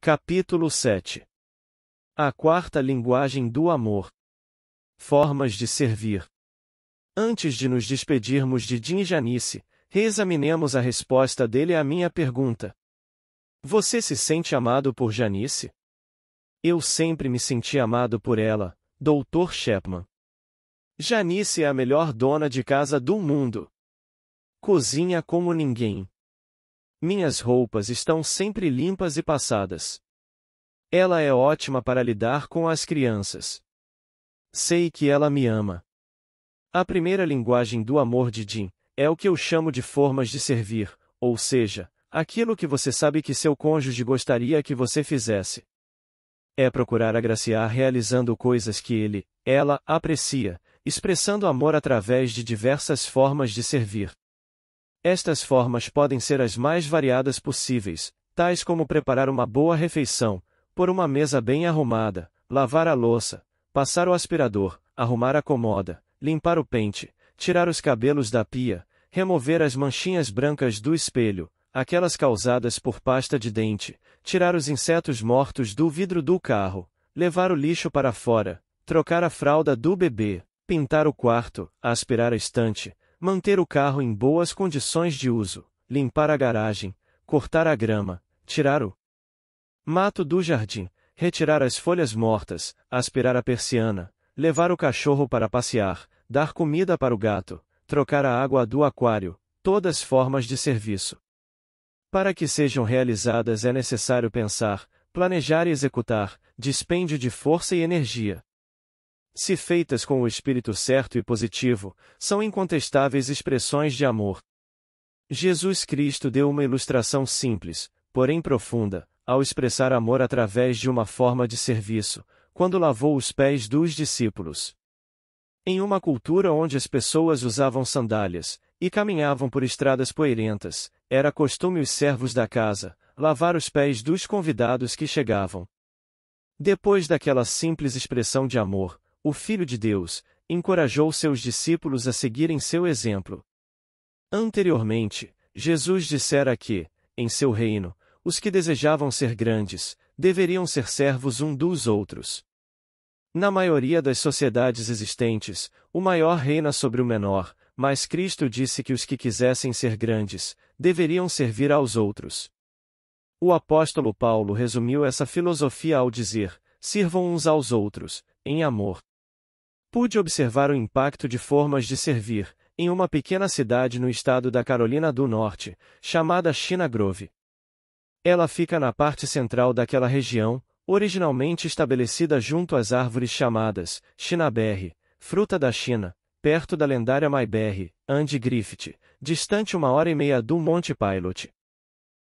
Capítulo 7. A quarta linguagem do amor. Formas de servir. Antes de nos despedirmos de Jim e Janice, reexaminemos a resposta dele à minha pergunta. Você se sente amado por Janice? Eu sempre me senti amado por ela, Dr. Chapman. Janice é a melhor dona de casa do mundo. Cozinha como ninguém. Minhas roupas estão sempre limpas e passadas. Ela é ótima para lidar com as crianças. Sei que ela me ama. A primeira linguagem do amor de Jim é o que eu chamo de formas de servir, ou seja, aquilo que você sabe que seu cônjuge gostaria que você fizesse. É procurar agraciar realizando coisas que ela aprecia, expressando amor através de diversas formas de servir. Estas formas podem ser as mais variadas possíveis, tais como preparar uma boa refeição, pôr uma mesa bem arrumada, lavar a louça, passar o aspirador, arrumar a comoda, limpar o pente, tirar os cabelos da pia, remover as manchinhas brancas do espelho, aquelas causadas por pasta de dente, tirar os insetos mortos do vidro do carro, levar o lixo para fora, trocar a fralda do bebê, pintar o quarto, aspirar a estante, manter o carro em boas condições de uso, limpar a garagem, cortar a grama, tirar o mato do jardim, retirar as folhas mortas, aspirar a persiana, levar o cachorro para passear, dar comida para o gato, trocar a água do aquário, todas formas de serviço. Para que sejam realizadas é necessário pensar, planejar e executar, dispêndio de força e energia. Se feitas com o espírito certo e positivo, são incontestáveis expressões de amor. Jesus Cristo deu uma ilustração simples, porém profunda, ao expressar amor através de uma forma de serviço, quando lavou os pés dos discípulos. Em uma cultura onde as pessoas usavam sandálias e caminhavam por estradas poeirentas, era costume os servos da casa lavar os pés dos convidados que chegavam. Depois daquela simples expressão de amor, o Filho de Deus encorajou seus discípulos a seguirem seu exemplo. Anteriormente, Jesus dissera que, em seu reino, os que desejavam ser grandes, deveriam ser servos um dos outros. Na maioria das sociedades existentes, o maior reina sobre o menor, mas Cristo disse que os que quisessem ser grandes, deveriam servir aos outros. O apóstolo Paulo resumiu essa filosofia ao dizer: sirvam uns aos outros, em amor. Pude observar o impacto de formas de servir, em uma pequena cidade no estado da Carolina do Norte, chamada China Grove. Ela fica na parte central daquela região, originalmente estabelecida junto às árvores chamadas Chinaberry, fruta da China, perto da lendária Mayberry, Andy Griffith, distante 1h30 do Monte Pilot.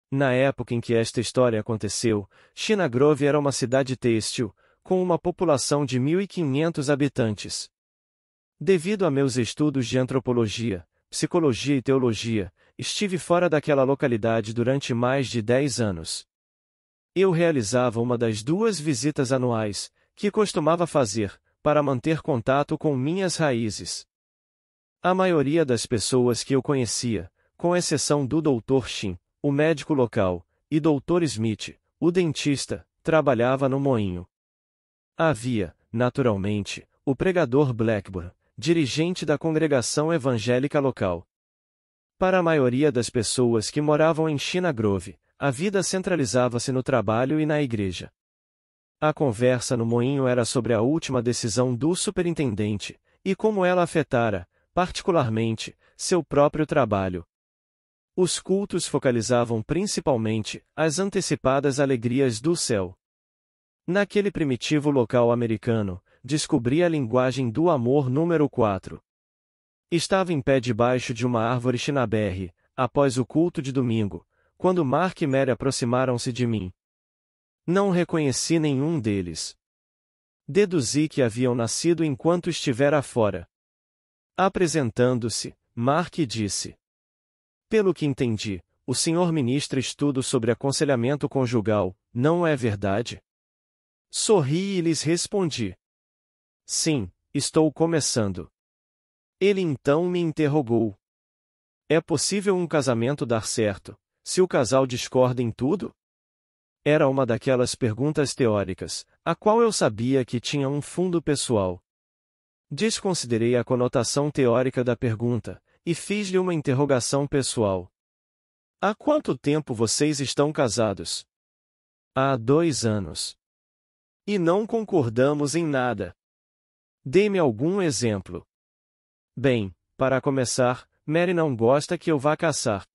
Na época em que esta história aconteceu, China Grove era uma cidade têxtil, com uma população de 1.500 habitantes. Devido a meus estudos de antropologia, psicologia e teologia, estive fora daquela localidade durante mais de 10 anos. Eu realizava uma das 2 visitas anuais, que costumava fazer, para manter contato com minhas raízes. A maioria das pessoas que eu conhecia, com exceção do Dr. Shin, o médico local, e Dr. Smith, o dentista, trabalhava no moinho. Havia, naturalmente, o pregador Blackburn, dirigente da congregação evangélica local. Para a maioria das pessoas que moravam em China Grove, a vida centralizava-se no trabalho e na igreja. A conversa no moinho era sobre a última decisão do superintendente, e como ela afetara, particularmente, seu próprio trabalho. Os cultos focalizavam principalmente as antecipadas alegrias do céu. Naquele primitivo local americano, descobri a linguagem do amor número 4. Estava em pé debaixo de uma árvore Chinaberry, após o culto de domingo, quando Mark e Mary aproximaram-se de mim. Não reconheci nenhum deles. Deduzi que haviam nascido enquanto estivera fora. Apresentando-se, Mark disse: pelo que entendi, o senhor ministra estudo sobre aconselhamento conjugal, não é verdade? Sorri e lhes respondi: sim, estou começando. Ele então me interrogou: é possível um casamento dar certo, se o casal discorda em tudo? Era uma daquelas perguntas teóricas, a qual eu sabia que tinha um fundo pessoal. Desconsiderei a conotação teórica da pergunta, e fiz-lhe uma interrogação pessoal. Há quanto tempo vocês estão casados? Há 2 anos. E não concordamos em nada. Dê-me algum exemplo. Bem, para começar, Mary não gosta que eu vá caçar.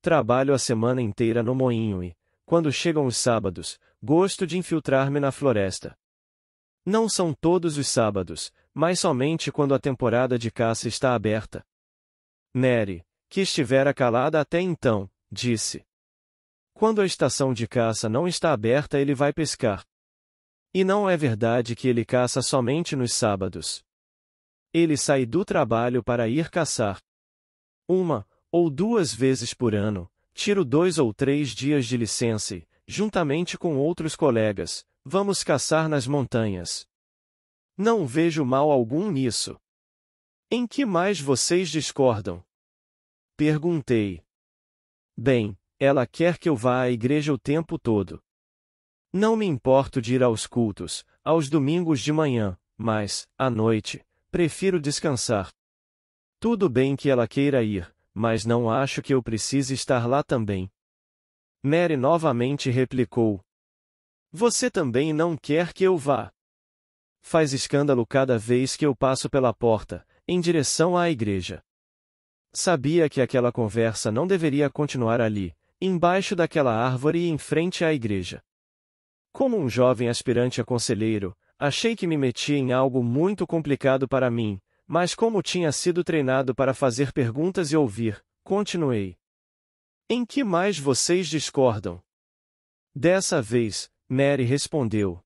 Trabalho a semana inteira no moinho e, quando chegam os sábados, gosto de infiltrar-me na floresta. Não são todos os sábados, mas somente quando a temporada de caça está aberta. Mary, que estivera calada até então, disse. Quando a estação de caça não está aberta, ele vai pescar. E não é verdade que ele caça somente nos sábados. Ele sai do trabalho para ir caçar. 1 ou 2 vezes por ano, tiro 2 ou 3 dias de licença e, juntamente com outros colegas, vamos caçar nas montanhas. Não vejo mal algum nisso. Em que mais vocês discordam? Perguntei. Bem, ela quer que eu vá à igreja o tempo todo. Não me importo de ir aos cultos, aos domingos de manhã, mas, à noite, prefiro descansar. Tudo bem que ela queira ir, mas não acho que eu precise estar lá também. Mary novamente replicou. Você também não quer que eu vá. Faz escândalo cada vez que eu passo pela porta, em direção à igreja. Sabia que aquela conversa não deveria continuar ali, embaixo daquela árvore e em frente à igreja. Como um jovem aspirante a conselheiro, achei que me metia em algo muito complicado para mim, mas como tinha sido treinado para fazer perguntas e ouvir, continuei. Em que mais vocês discordam? Dessa vez, Mary respondeu.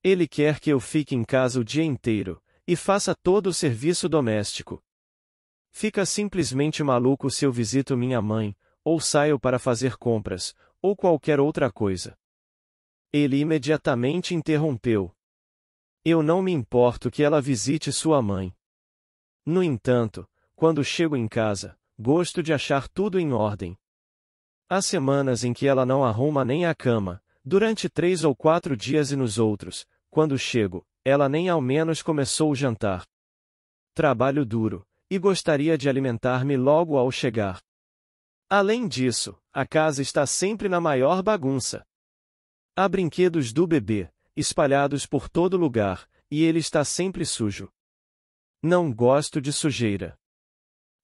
Ele quer que eu fique em casa o dia inteiro, e faça todo o serviço doméstico. Fica simplesmente maluco se eu visito minha mãe, ou saio para fazer compras, ou qualquer outra coisa. Ele imediatamente interrompeu. Eu não me importo que ela visite sua mãe. No entanto, quando chego em casa, gosto de achar tudo em ordem. Há semanas em que ela não arruma nem a cama, durante 3 ou 4 dias e nos outros, quando chego, ela nem ao menos começou o jantar. Trabalho duro, e gostaria de alimentar-me logo ao chegar. Além disso, a casa está sempre na maior bagunça. Há brinquedos do bebê, espalhados por todo lugar, e ele está sempre sujo. Não gosto de sujeira.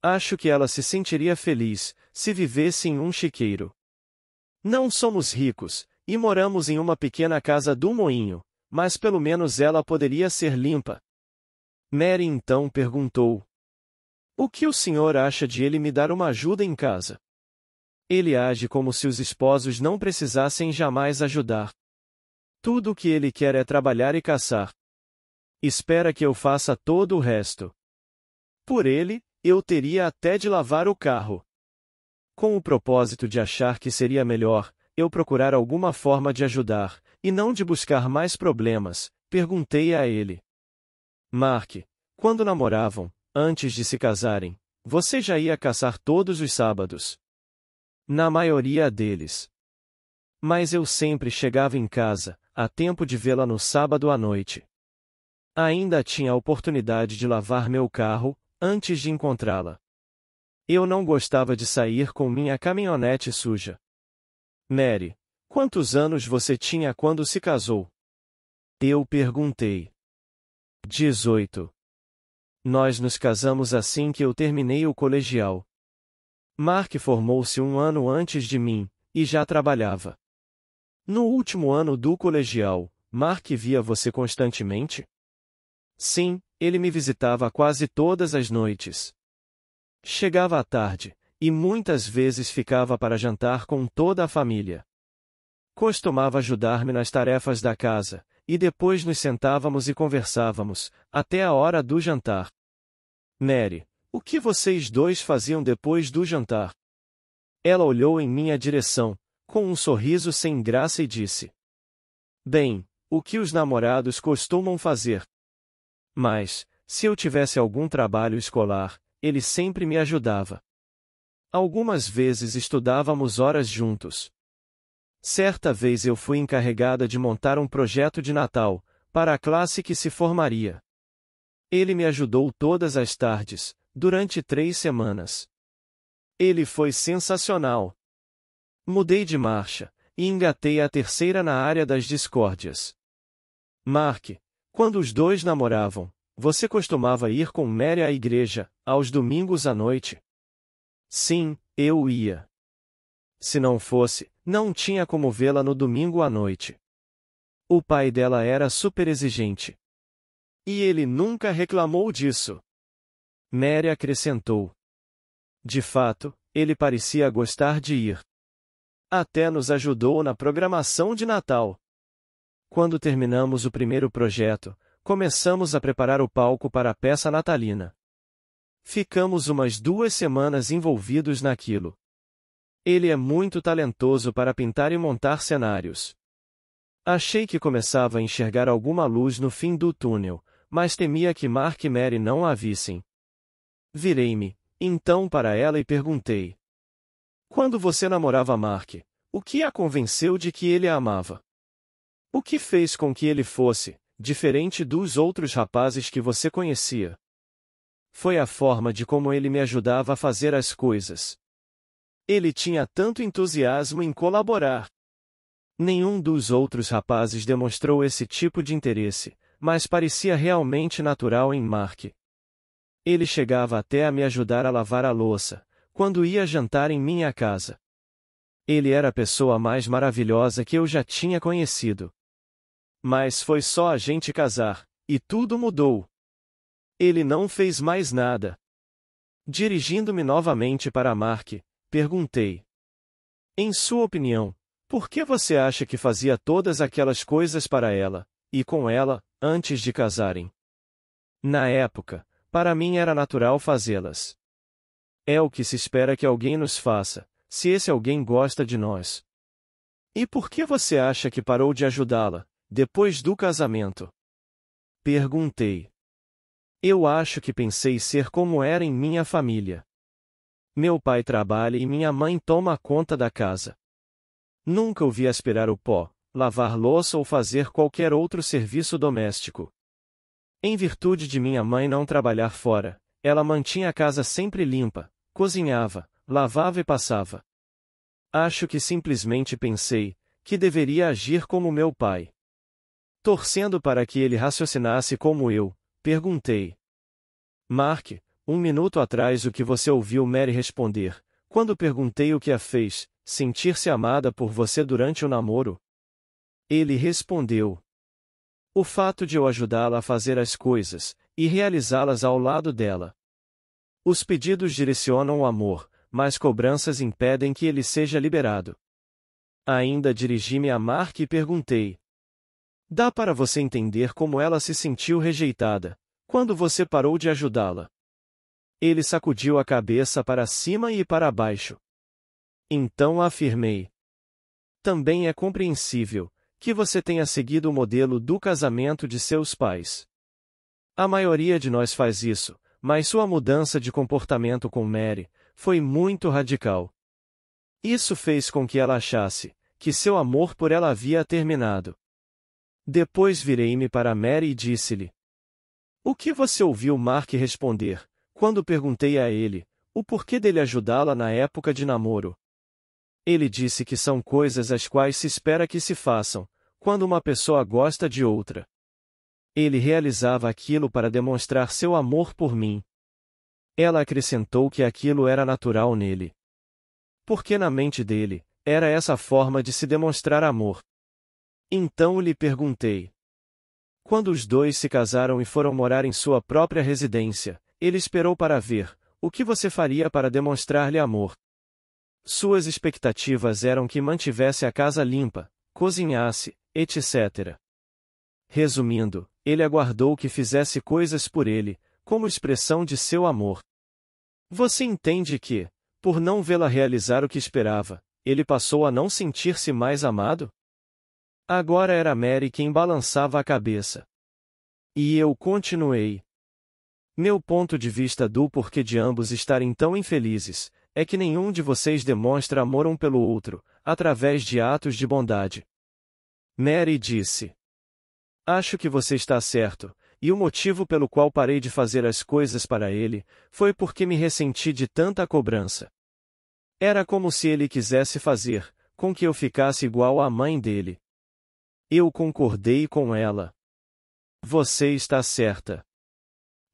Acho que ela se sentiria feliz, se vivesse em um chiqueiro. Não somos ricos, e moramos em uma pequena casa do moinho, mas pelo menos ela poderia ser limpa. Mary então perguntou. O que o senhor acha de ele me dar uma ajuda em casa? Ele age como se os esposos não precisassem jamais ajudar. Tudo o que ele quer é trabalhar e caçar. Espera que eu faça todo o resto. Por ele, eu teria até de lavar o carro. Com o propósito de achar que seria melhor, eu procurar alguma forma de ajudar, e não de buscar mais problemas, perguntei a ele. Mark, quando namoravam, antes de se casarem, você já ia caçar todos os sábados? Na maioria deles. Mas eu sempre chegava em casa, a tempo de vê-la no sábado à noite. Ainda tinha a oportunidade de lavar meu carro, antes de encontrá-la. Eu não gostava de sair com minha caminhonete suja. Mary, quantos anos você tinha quando se casou? Eu perguntei. 18. Nós nos casamos assim que eu terminei o colegial. Mark formou-se 1 ano antes de mim, e já trabalhava. No último ano do colegial, Mark via você constantemente? Sim, ele me visitava quase todas as noites. Chegava à tarde, e muitas vezes ficava para jantar com toda a família. Costumava ajudar-me nas tarefas da casa, e depois nos sentávamos e conversávamos, até a hora do jantar. Mary, o que vocês dois faziam depois do jantar? Ela olhou em minha direção, com um sorriso sem graça e disse. Bem, o que os namorados costumam fazer. Mas, se eu tivesse algum trabalho escolar, ele sempre me ajudava. Algumas vezes estudávamos horas juntos. Certa vez eu fui encarregada de montar um projeto de Natal, para a classe que se formaria. Ele me ajudou todas as tardes, durante 3 semanas. Ele foi sensacional. Mudei de marcha, e engatei a terceira na área das discórdias. Mark, quando os dois namoravam, você costumava ir com Mary à igreja, aos domingos à noite? Sim, eu ia. Se não fosse, não tinha como vê-la no domingo à noite. O pai dela era super exigente. E ele nunca reclamou disso. Mary acrescentou. De fato, ele parecia gostar de ir. Até nos ajudou na programação de Natal. Quando terminamos o primeiro projeto, começamos a preparar o palco para a peça natalina. Ficamos umas 2 semanas envolvidos naquilo. Ele é muito talentoso para pintar e montar cenários. Achei que começava a enxergar alguma luz no fim do túnel, mas temia que Mark e Mary não a vissem. Virei-me, então, para ela e perguntei. Quando você namorava Mark, o que a convenceu de que ele a amava? O que fez com que ele fosse diferente dos outros rapazes que você conhecia? Foi a forma de como ele me ajudava a fazer as coisas. Ele tinha tanto entusiasmo em colaborar. Nenhum dos outros rapazes demonstrou esse tipo de interesse, mas parecia realmente natural em Mark. Ele chegava até a me ajudar a lavar a louça, quando ia jantar em minha casa. Ele era a pessoa mais maravilhosa que eu já tinha conhecido. Mas foi só a gente casar, e tudo mudou. Ele não fez mais nada. Dirigindo-me novamente para Mark, perguntei. Em sua opinião, por que você acha que fazia todas aquelas coisas para ela, e com ela, antes de casarem? Na época, para mim era natural fazê-las. É o que se espera que alguém nos faça, se esse alguém gosta de nós. E por que você acha que parou de ajudá-la, depois do casamento? Perguntei. Eu acho que pensei ser como era em minha família. Meu pai trabalha e minha mãe toma conta da casa. Nunca o vi aspirar o pó, lavar louça ou fazer qualquer outro serviço doméstico. Em virtude de minha mãe não trabalhar fora, ela mantinha a casa sempre limpa, cozinhava, lavava e passava. Acho que simplesmente pensei que deveria agir como meu pai. Torcendo para que ele raciocinasse como eu, perguntei. Mark, 1 minuto atrás o que você ouviu Mary responder, quando perguntei o que a fez sentir-se amada por você durante o namoro? Ele respondeu. O fato de eu ajudá-la a fazer as coisas, e realizá-las ao lado dela. Os pedidos direcionam o amor, mas cobranças impedem que ele seja liberado. Ainda dirigi-me a Mark e perguntei. Dá para você entender como ela se sentiu rejeitada, quando você parou de ajudá-la? Ele sacudiu a cabeça para cima e para baixo. Então afirmei. Também é compreensível que você tenha seguido o modelo do casamento de seus pais. A maioria de nós faz isso, mas sua mudança de comportamento com Mary foi muito radical. Isso fez com que ela achasse que seu amor por ela havia terminado. Depois virei-me para Mary e disse-lhe. O que você ouviu Mark responder, quando perguntei a ele o porquê dele ajudá-la na época de namoro? Ele disse que são coisas as quais se espera que se façam, quando uma pessoa gosta de outra. Ele realizava aquilo para demonstrar seu amor por mim. Ela acrescentou que aquilo era natural nele. Porque na mente dele, era essa forma de se demonstrar amor. Então lhe perguntei. Quando os dois se casaram e foram morar em sua própria residência, ele esperou para ver o que você faria para demonstrar-lhe amor. Suas expectativas eram que mantivesse a casa limpa, cozinhasse, etc. Resumindo, ele aguardou que fizesse coisas por ele, como expressão de seu amor. Você entende que, por não vê-la realizar o que esperava, ele passou a não sentir-se mais amado? Agora era Mary quem balançava a cabeça. E eu continuei. Meu ponto de vista do porquê de ambos estarem tão infelizes é que nenhum de vocês demonstra amor um pelo outro, através de atos de bondade. Mary disse: Acho que você está certo, e o motivo pelo qual parei de fazer as coisas para ele, foi porque me ressenti de tanta cobrança. Era como se ele quisesse fazer com que eu ficasse igual à mãe dele. Eu concordei com ela. Você está certa.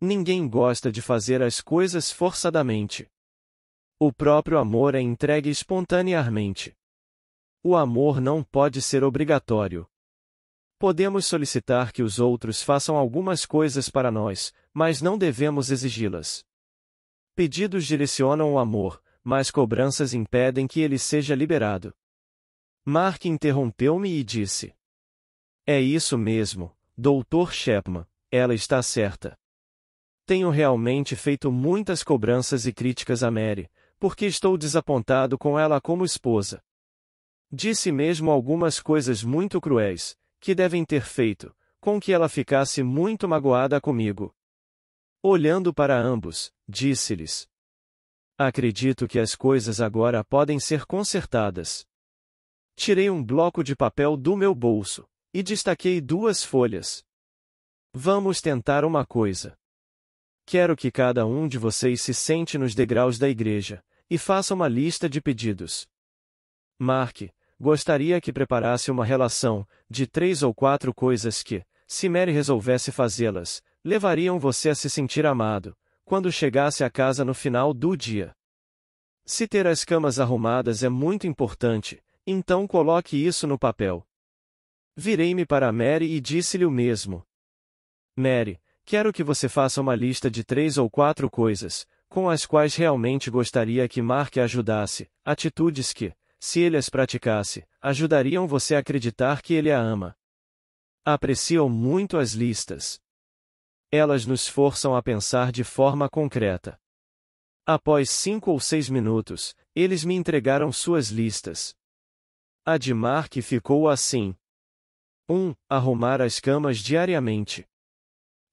Ninguém gosta de fazer as coisas forçadamente. O próprio amor é entregue espontaneamente. O amor não pode ser obrigatório. Podemos solicitar que os outros façam algumas coisas para nós, mas não devemos exigi-las. Pedidos direcionam o amor, mas cobranças impedem que ele seja liberado. Mark interrompeu-me e disse: É isso mesmo, Dr. Chapman, ela está certa. Tenho realmente feito muitas cobranças e críticas a Mary, porque estou desapontado com ela como esposa. Disse mesmo algumas coisas muito cruéis, que devem ter feito com que ela ficasse muito magoada comigo. Olhando para ambos, disse-lhes: Acredito que as coisas agora podem ser consertadas. Tirei um bloco de papel do meu bolso e destaquei 2 folhas. Vamos tentar uma coisa. Quero que cada um de vocês se sente nos degraus da igreja e faça uma lista de pedidos. Mark, gostaria que preparasse uma relação de 3 ou 4 coisas que, se Mary resolvesse fazê-las, levariam você a se sentir amado, quando chegasse a casa no final do dia. Se ter as camas arrumadas é muito importante, então coloque isso no papel. Virei-me para Mary e disse-lhe o mesmo. Mary, quero que você faça uma lista de 3 ou 4 coisas, com as quais realmente gostaria que Mark a ajudasse, atitudes que, se ele as praticasse, ajudariam você a acreditar que ele a ama. Apreciam muito as listas. Elas nos forçam a pensar de forma concreta. Após 5 ou 6 minutos, eles me entregaram suas listas. A de Mark ficou assim. 1. Arrumar as camas diariamente.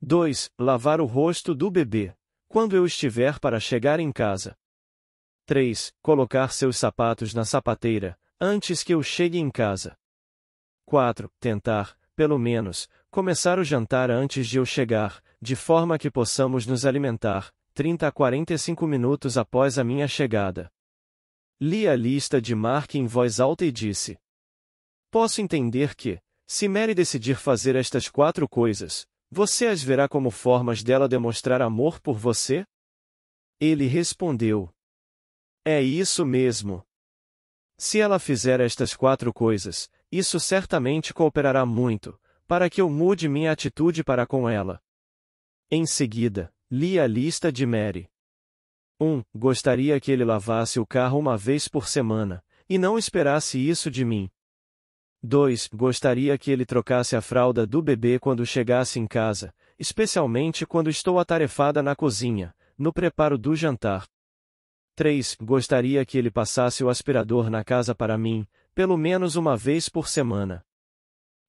2. Lavar o rosto do bebê, quando eu estiver para chegar em casa. 3. Colocar seus sapatos na sapateira, antes que eu chegue em casa. 4. Tentar, pelo menos, começar o jantar antes de eu chegar, de forma que possamos nos alimentar, 30 a 45 minutos após a minha chegada. Li a lista de Mark em voz alta e disse: Posso entender que, se Mary decidir fazer estas 4 coisas, você as verá como formas dela demonstrar amor por você? Ele respondeu: É isso mesmo. Se ela fizer estas 4 coisas, isso certamente cooperará muito, para que eu mude minha atitude para com ela. Em seguida, li a lista de Mary. 1. Gostaria que ele lavasse o carro uma vez por semana, e não esperasse isso de mim. 2. Gostaria que ele trocasse a fralda do bebê quando chegasse em casa, especialmente quando estou atarefada na cozinha, no preparo do jantar. 3. Gostaria que ele passasse o aspirador na casa para mim, pelo menos uma vez por semana.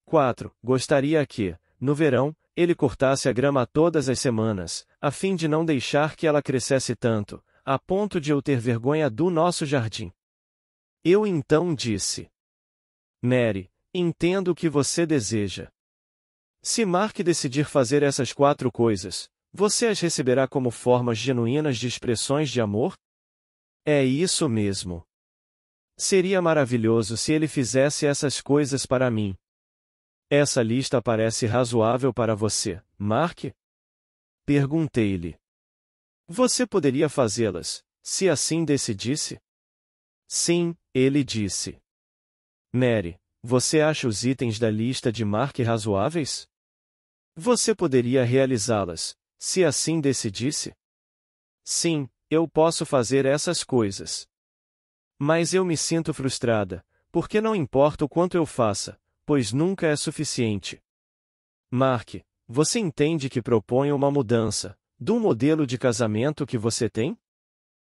4. Gostaria que, no verão, ele cortasse a grama todas as semanas, a fim de não deixar que ela crescesse tanto, a ponto de eu ter vergonha do nosso jardim. Eu então disse: Mary, entendo o que você deseja. Se Mark decidir fazer essas 4 coisas, você as receberá como formas genuínas de expressões de amor? É isso mesmo. Seria maravilhoso se ele fizesse essas coisas para mim. Essa lista parece razoável para você, Mark? Perguntei-lhe. Você poderia fazê-las, se assim decidisse? Sim, ele disse. Mary, você acha os itens da lista de Mark razoáveis? Você poderia realizá-las, se assim decidisse? Sim, eu posso fazer essas coisas. Mas eu me sinto frustrada, porque não importa o quanto eu faça, pois nunca é suficiente. Mark, você entende que proponho uma mudança do modelo de casamento que você tem?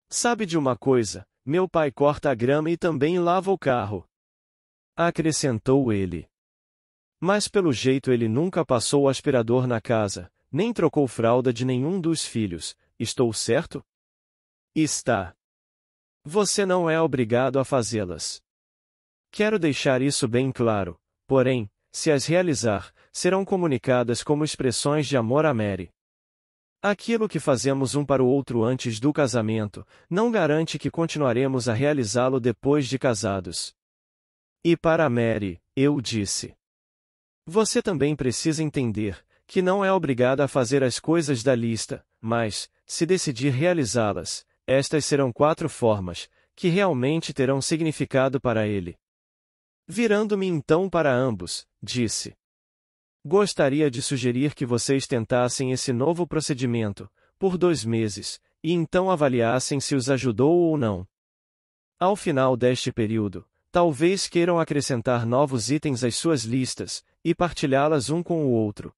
Sabe de uma coisa, meu pai corta a grama e também lava o carro. Acrescentou ele. Mas pelo jeito ele nunca passou o aspirador na casa, nem trocou fralda de nenhum dos filhos, estou certo? Está. Você não é obrigado a fazê-las. Quero deixar isso bem claro, porém, se as realizar, serão comunicadas como expressões de amor a Mary. Aquilo que fazemos um para o outro antes do casamento, não garante que continuaremos a realizá-lo depois de casados. E para Mary, eu disse. Você também precisa entender que não é obrigada a fazer as coisas da lista, mas, se decidir realizá-las, estas serão 4 formas, que realmente terão significado para ele. Virando-me então para ambos, disse. Gostaria de sugerir que vocês tentassem esse novo procedimento, por 2 meses, e então avaliassem se os ajudou ou não. Ao final deste período, talvez queiram acrescentar novos itens às suas listas, e partilhá-las um com o outro.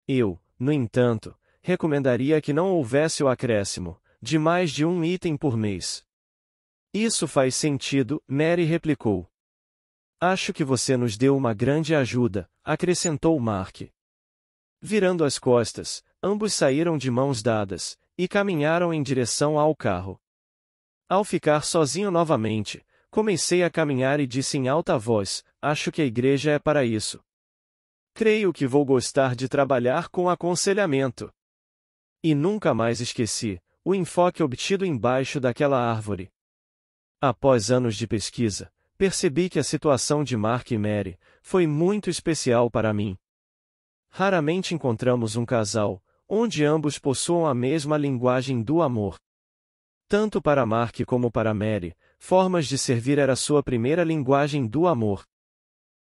Eu, no entanto, recomendaria que não houvesse o acréscimo, de mais de um item por mês. Isso faz sentido, Mary replicou. Acho que você nos deu uma grande ajuda, acrescentou Mark. Virando as costas, ambos saíram de mãos dadas, e caminharam em direção ao carro. Ao ficar sozinho novamente, comecei a caminhar e disse em alta voz, acho que a igreja é para isso. Creio que vou gostar de trabalhar com aconselhamento. E nunca mais esqueci o enfoque obtido embaixo daquela árvore. Após anos de pesquisa, percebi que a situação de Mark e Mary foi muito especial para mim. Raramente encontramos um casal onde ambos possuam a mesma linguagem do amor. Tanto para Mark como para Mary, formas de servir era sua primeira linguagem do amor.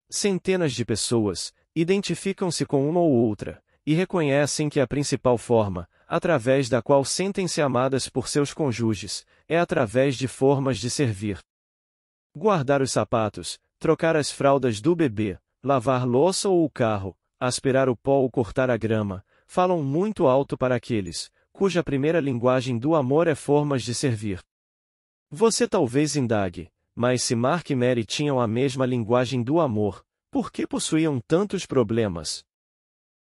Centenas de pessoas identificam-se com uma ou outra, e reconhecem que a principal forma, através da qual sentem-se amadas por seus cônjuges, é através de formas de servir. Guardar os sapatos, trocar as fraldas do bebê, lavar louça ou o carro, aspirar o pó ou cortar a grama, falam muito alto para aqueles cuja primeira linguagem do amor é formas de servir. Você talvez indague, mas se Mark e Mary tinham a mesma linguagem do amor, por que possuíam tantos problemas?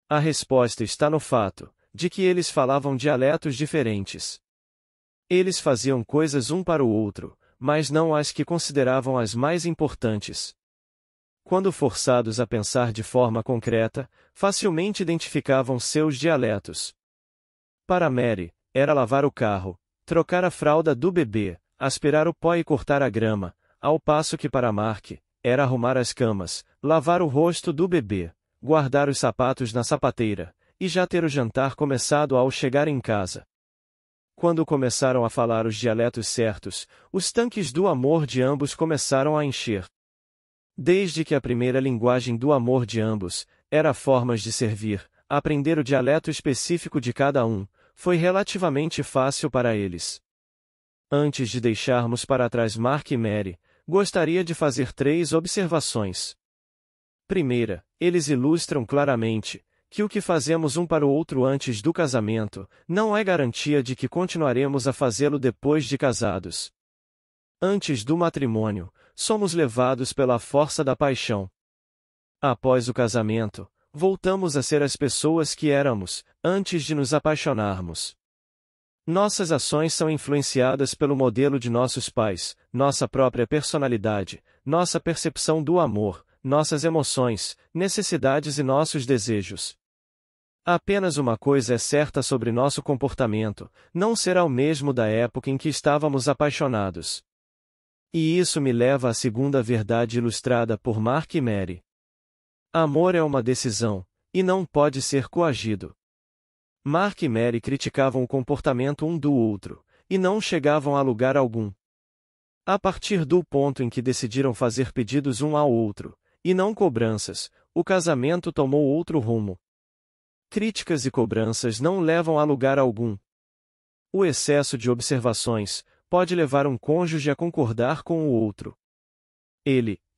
A resposta está no fato de que eles falavam dialetos diferentes. Eles faziam coisas um para o outro, mas não as que consideravam as mais importantes. Quando forçados a pensar de forma concreta, facilmente identificavam seus dialetos. Para Mary, era lavar o carro, trocar a fralda do bebê, aspirar o pó e cortar a grama, ao passo que para Mark, era arrumar as camas, lavar o rosto do bebê, guardar os sapatos na sapateira, e já ter o jantar começado ao chegar em casa. Quando começaram a falar os dialetos certos, os tanques do amor de ambos começaram a encher. Desde que a primeira linguagem do amor de ambos era formas de servir, aprender o dialeto específico de cada um foi relativamente fácil para eles. Antes de deixarmos para trás Mark e Mary, gostaria de fazer 3 observações. Primeira, eles ilustram claramente que o que fazemos um para o outro antes do casamento não é garantia de que continuaremos a fazê-lo depois de casados. Antes do matrimônio, somos levados pela força da paixão. Após o casamento, voltamos a ser as pessoas que éramos antes de nos apaixonarmos. Nossas ações são influenciadas pelo modelo de nossos pais, nossa própria personalidade, nossa percepção do amor, nossas emoções, necessidades e nossos desejos. Apenas uma coisa é certa sobre nosso comportamento: não será o mesmo da época em que estávamos apaixonados. E isso me leva à segunda verdade ilustrada por Mark e Mary. Amor é uma decisão, e não pode ser coagido. Mark e Mary criticavam o comportamento um do outro, e não chegavam a lugar algum. A partir do ponto em que decidiram fazer pedidos um ao outro, e não cobranças, o casamento tomou outro rumo. Críticas e cobranças não levam a lugar algum. O excesso de observações pode levar um cônjuge a concordar com o outro.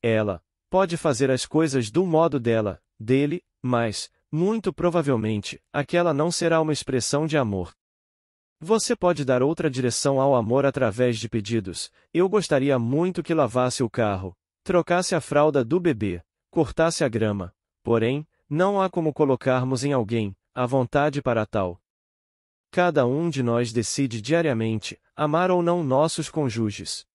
Ela, pode fazer as coisas do modo dele, mas, muito provavelmente, aquela não será uma expressão de amor. Você pode dar outra direção ao amor através de pedidos: eu gostaria muito que lavasse o carro, trocasse a fralda do bebê, cortasse a grama. Porém, não há como colocarmos em alguém a vontade para tal. Cada um de nós decide diariamente amar ou não nossos cônjuges.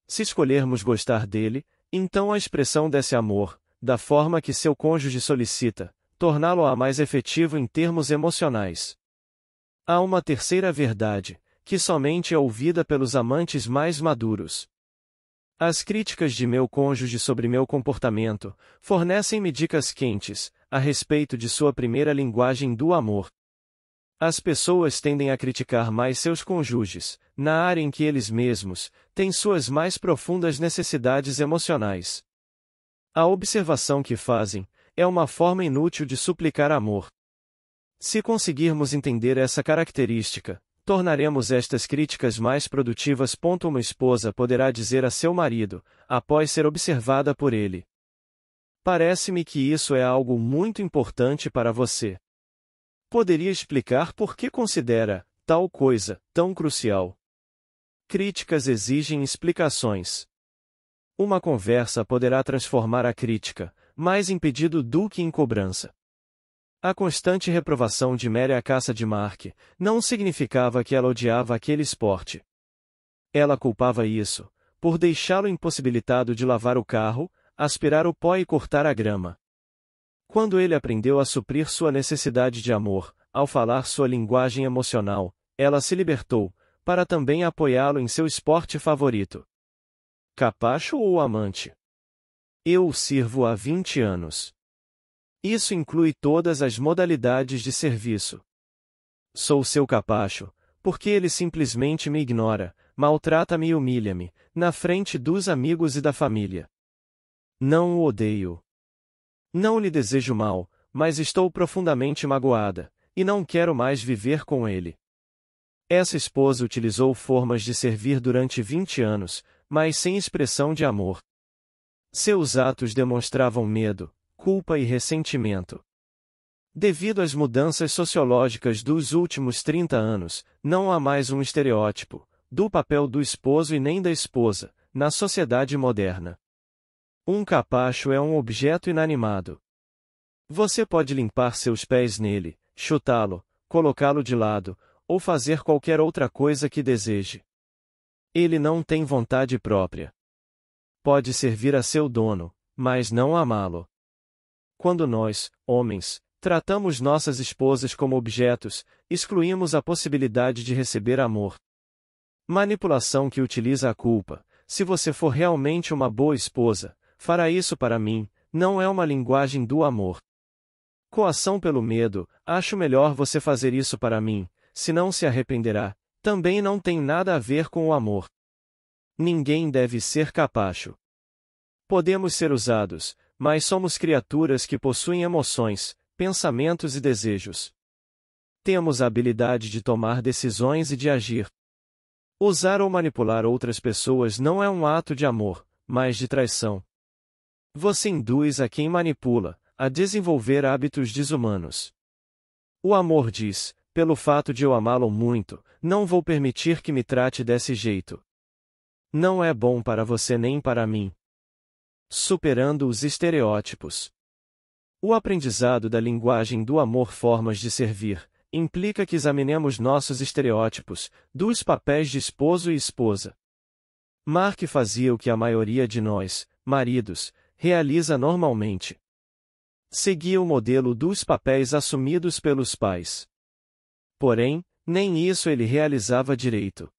Se escolhermos gostar dele, então a expressão desse amor, da forma que seu cônjuge solicita, torná-lo-á mais efetivo em termos emocionais. Há uma terceira verdade, que somente é ouvida pelos amantes mais maduros. As críticas de meu cônjuge sobre meu comportamento fornecem-me dicas quentes a respeito de sua primeira linguagem do amor. As pessoas tendem a criticar mais seus cônjuges, na área em que eles mesmos têm suas mais profundas necessidades emocionais. A observação que fazem é uma forma inútil de suplicar amor. Se conseguirmos entender essa característica, tornaremos estas críticas mais produtivas. Uma esposa poderá dizer a seu marido, após ser observada por ele: parece-me que isso é algo muito importante para você. Poderia explicar por que considera tal coisa tão crucial? Críticas exigem explicações. Uma conversa poderá transformar a crítica, mais em pedido do que em cobrança. A constante reprovação de Mary à caça de Mark não significava que ela odiava aquele esporte. Ela culpava isso, por deixá-lo impossibilitado de lavar o carro, aspirar o pó e cortar a grama. Quando ele aprendeu a suprir sua necessidade de amor, ao falar sua linguagem emocional, ela se libertou, para também apoiá-lo em seu esporte favorito. Capacho ou amante? Eu o sirvo há 20 anos. Isso inclui todas as modalidades de serviço. Sou seu capacho, porque ele simplesmente me ignora, maltrata-me e humilha-me, na frente dos amigos e da família. Não o odeio. Não lhe desejo mal, mas estou profundamente magoada, e não quero mais viver com ele. Essa esposa utilizou formas de servir durante 20 anos, mas sem expressão de amor. Seus atos demonstravam medo, culpa e ressentimento. Devido às mudanças sociológicas dos últimos 30 anos, não há mais um estereótipo do papel do esposo e nem da esposa na sociedade moderna. Um capacho é um objeto inanimado. Você pode limpar seus pés nele, chutá-lo, colocá-lo de lado, ou fazer qualquer outra coisa que deseje. Ele não tem vontade própria. Pode servir a seu dono, mas não amá-lo. Quando nós, homens, tratamos nossas esposas como objetos, excluímos a possibilidade de receber amor. Manipulação que utiliza a culpa. Se você for realmente uma boa esposa, fará isso para mim, não é uma linguagem do amor. Coação pelo medo, acho melhor você fazer isso para mim, senão se arrependerá, também não tem nada a ver com o amor. Ninguém deve ser capacho. Podemos ser usados, mas somos criaturas que possuem emoções, pensamentos e desejos. Temos a habilidade de tomar decisões e de agir. Usar ou manipular outras pessoas não é um ato de amor, mas de traição. Você induz a quem manipula a desenvolver hábitos desumanos. O amor diz: pelo fato de eu amá-lo muito, não vou permitir que me trate desse jeito. Não é bom para você nem para mim. Superando os estereótipos. O aprendizado da linguagem do amor, formas de servir, implica que examinemos nossos estereótipos dos papéis de esposo e esposa. Mark fazia o que a maioria de nós, maridos, realiza normalmente. Seguia o modelo dos papéis assumidos pelos pais. Porém, nem isso ele realizava direito.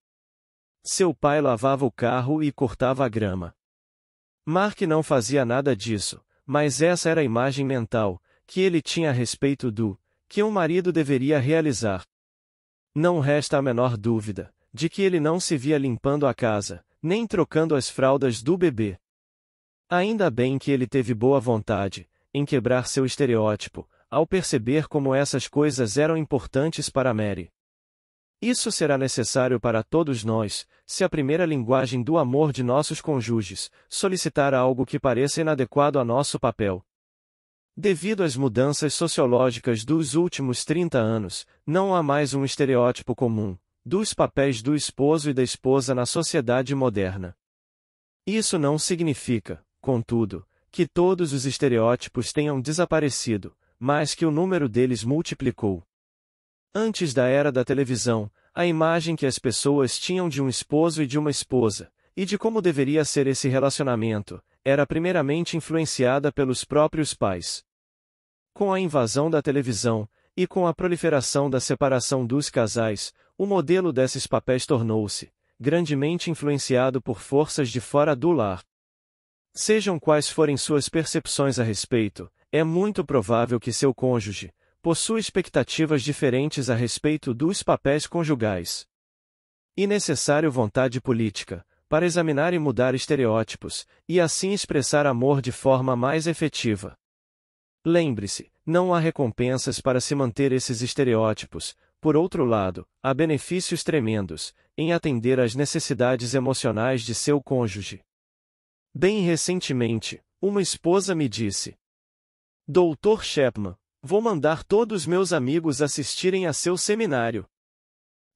Seu pai lavava o carro e cortava a grama. Mark não fazia nada disso, mas essa era a imagem mental que ele tinha a respeito do que um marido deveria realizar. Não resta a menor dúvida de que ele não se via limpando a casa, nem trocando as fraldas do bebê. Ainda bem que ele teve boa vontade em quebrar seu estereótipo, ao perceber como essas coisas eram importantes para Mary. Isso será necessário para todos nós, se a primeira linguagem do amor de nossos cônjuges solicitar algo que pareça inadequado a nosso papel. Devido às mudanças sociológicas dos últimos 30 anos, não há mais um estereótipo comum dos papéis do esposo e da esposa na sociedade moderna. Isso não significa, contudo, que todos os estereótipos tenham desaparecido, mas que o número deles multiplicou. Antes da era da televisão, a imagem que as pessoas tinham de um esposo e de uma esposa, e de como deveria ser esse relacionamento, era primeiramente influenciada pelos próprios pais. Com a invasão da televisão, e com a proliferação da separação dos casais, o modelo desses papéis tornou-se grandemente influenciado por forças de fora do lar. Sejam quais forem suas percepções a respeito, é muito provável que seu cônjuge possua expectativas diferentes a respeito dos papéis conjugais. E necessário vontade política, para examinar e mudar estereótipos, e assim expressar amor de forma mais efetiva. Lembre-se, não há recompensas para se manter esses estereótipos, por outro lado, há benefícios tremendos em atender às necessidades emocionais de seu cônjuge. Bem recentemente, uma esposa me disse: Dr. Chapman, vou mandar todos meus amigos assistirem a seu seminário.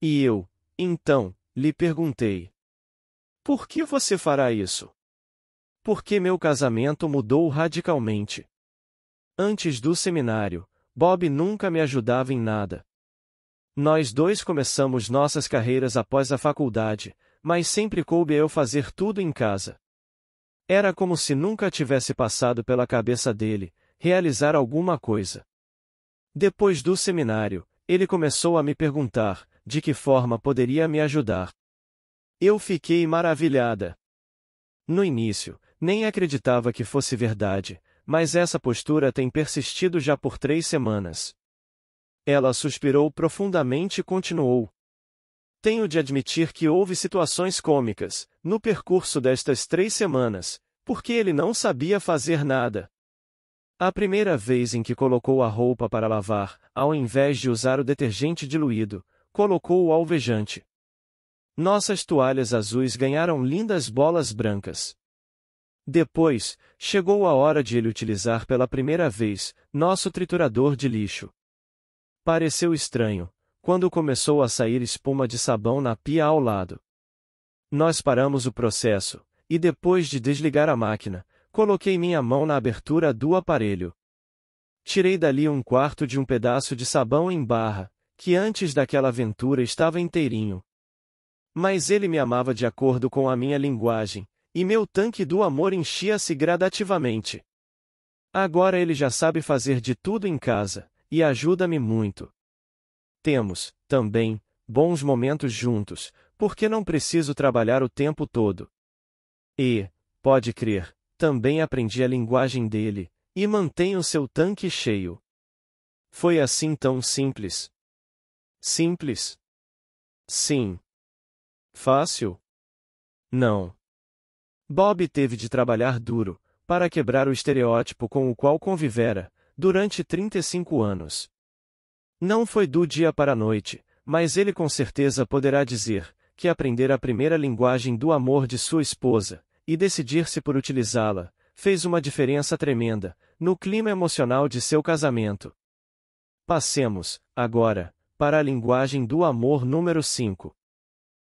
E eu, então, lhe perguntei: por que você fará isso? Porque meu casamento mudou radicalmente. Antes do seminário, Bob nunca me ajudava em nada. Nós dois começamos nossas carreiras após a faculdade, mas sempre coube a eu fazer tudo em casa. Era como se nunca tivesse passado pela cabeça dele realizar alguma coisa. Depois do seminário, ele começou a me perguntar de que forma poderia me ajudar. Eu fiquei maravilhada. No início, nem acreditava que fosse verdade, mas essa postura tem persistido já por 3 semanas. Ela suspirou profundamente e continuou: tenho de admitir que houve situações cômicas no percurso destas 3 semanas, porque ele não sabia fazer nada. A primeira vez em que colocou a roupa para lavar, ao invés de usar o detergente diluído, colocou o alvejante. Nossas toalhas azuis ganharam lindas bolas brancas. Depois, chegou a hora de ele utilizar pela primeira vez nosso triturador de lixo. Pareceu estranho quando começou a sair espuma de sabão na pia ao lado. Nós paramos o processo, e depois de desligar a máquina, coloquei minha mão na abertura do aparelho. Tirei dali 1/4 de um pedaço de sabão em barra, que antes daquela aventura estava inteirinho. Mas ele me amava de acordo com a minha linguagem, e meu tanque do amor enchia-se gradativamente. Agora ele já sabe fazer de tudo em casa, e ajuda-me muito. Temos, também, bons momentos juntos, porque não preciso trabalhar o tempo todo. E, pode crer, também aprendi a linguagem dele, e mantenho seu tanque cheio. Foi assim tão simples? Simples? Sim. Fácil? Não. Bob teve de trabalhar duro, para quebrar o estereótipo com o qual convivera, durante 35 anos. Não foi do dia para a noite, mas ele com certeza poderá dizer que aprender a primeira linguagem do amor de sua esposa, e decidir-se por utilizá-la, fez uma diferença tremenda no clima emocional de seu casamento. Passemos, agora, para a linguagem do amor número 5.